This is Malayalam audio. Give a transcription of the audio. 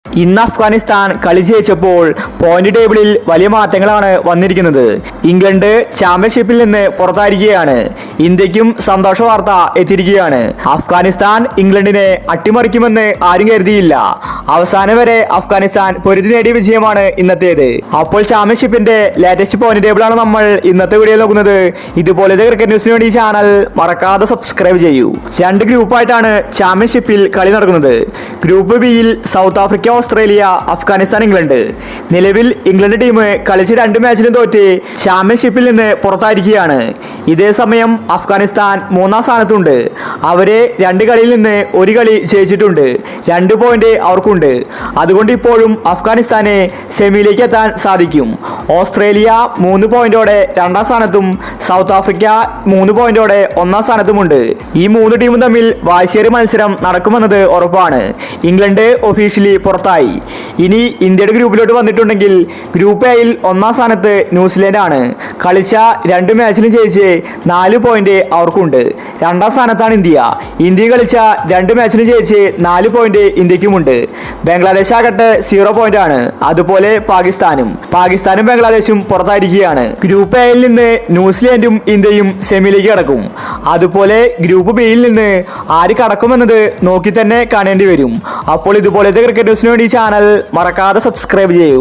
ഇന്ന് അഫ്ഗാനിസ്ഥാൻ കളി ജയിച്ചപ്പോൾ പോയിന്റ് ടേബിളിൽ വലിയ മാറ്റങ്ങളാണ് വന്നിരിക്കുന്നത്. ഇംഗ്ലണ്ട് ചാമ്പ്യൻഷിപ്പിൽ നിന്ന് പുറത്തായിരിക്കുകയാണ്. ഇന്ത്യക്കും സന്തോഷ വാർത്ത എത്തിയിരിക്കുകയാണ്. അഫ്ഗാനിസ്ഥാൻ ഇംഗ്ലണ്ടിനെ അട്ടിമറിക്കുമെന്ന് ആരും കരുതിയില്ല. അവസാനം വരെ അഫ്ഗാനിസ്ഥാൻ പൊരുതി നേടിയ വിജയമാണ് ഇന്നത്തേത്. അപ്പോൾ ചാമ്പ്യൻഷിപ്പിന്റെ ലേറ്റസ്റ്റ് പോയിന്റ് ടേബിളാണ് നമ്മൾ ഇന്നത്തെ വീഡിയോ നോക്കുന്നത്. ഇതുപോലത്തെ ക്രിക്കറ്റ് ന്യൂസിന് വേണ്ടി ചാനൽ മറക്കാതെ സബ്സ്ക്രൈബ് ചെയ്യൂ. രണ്ട് ഗ്രൂപ്പായിട്ടാണ് ചാമ്പ്യൻഷിപ്പിൽ കളി നടക്കുന്നത്. ഗ്രൂപ്പ് ബിയിൽ south Africa, Australia, Afghanistan, England. നിലവിൽ ഇംഗ്ലണ്ട് ടീം കളിച്ച് 2 മാച്ചിലും തോറ്റ് ചാമ്പ്യൻഷിപ്പിൽ നിന്ന് പുറത്തായിരിക്കുകയാണ്. ഇതേ സമയം അഫ്ഗാനിസ്ഥാൻ 3-ാം സ്ഥാനത്തുണ്ട്. അവരെ 2 കളിയിൽ നിന്ന് 1 കളി ജയിച്ചിട്ടുണ്ട്. 2 പോയിന്റ് അവർക്കുണ്ട്. അതുകൊണ്ട് ഇപ്പോഴും അഫ്ഗാനിസ്ഥാനെ സെമിയിലേക്ക് എത്താൻ സാധിക്കും. ഓസ്ട്രേലിയ 3 പോയിന്റോടെ 2-ാം സ്ഥാനത്തും സൗത്ത് ആഫ്രിക്ക 3 പോയിന്റോടെ 1-ാം സ്ഥാനത്തുമുണ്ട്. ഈ 3 ടീമും തമ്മിൽ വാശിയേറിയ മത്സരം നടക്കുമെന്നത് ഉറപ്പാണ്. ഇംഗ്ലണ്ട് ഒഫീഷ്യലി പുറത്തായി. ഇനി ഇന്ത്യയുടെ ഗ്രൂപ്പിലോട്ട് വന്നിട്ടുണ്ടെങ്കിൽ ഗ്രൂപ്പ് എയിൽ 1-ാം സ്ഥാനത്ത് ന്യൂസിലൻഡ് ആണ്. കളിച്ച 2 മാച്ചിലും ജയിച്ച് 4 പോയിന്റ് അവർക്കുണ്ട്. 2-ാം സ്ഥാനത്താണ് ഇന്ത്യ. ഇന്ത്യ കളിച്ച 2 മാച്ചിലും ജയിച്ച് 4 പോയിന്റ് ഇന്ത്യക്കുമുണ്ട്. ബംഗ്ലാദേശ് ആകട്ടെ 0 പോയിന്റ് ആണ്. അതുപോലെ പാകിസ്ഥാനും ബംഗ്ലാദേശും പുറത്തായിരിക്കുകയാണ്. ഗ്രൂപ്പ് എയിൽ നിന്ന് ന്യൂസിലൻഡും ഇന്ത്യയും സെമിയിലേക്ക് കടക്കും. അതുപോലെ ഗ്രൂപ്പ് ബിയിൽ നിന്ന് ആര് കടക്കുമെന്നത് നോക്കി തന്നെ കാണേണ്ടി വരും. അപ്പോൾ ഇതുപോലത്തെ ക്രിക്കറ്റ് ന്യൂസിന് വേണ്ടി ചാനൽ മറക്കാതെ സബ്സ്ക്രൈബ് ചെയ്യൂ.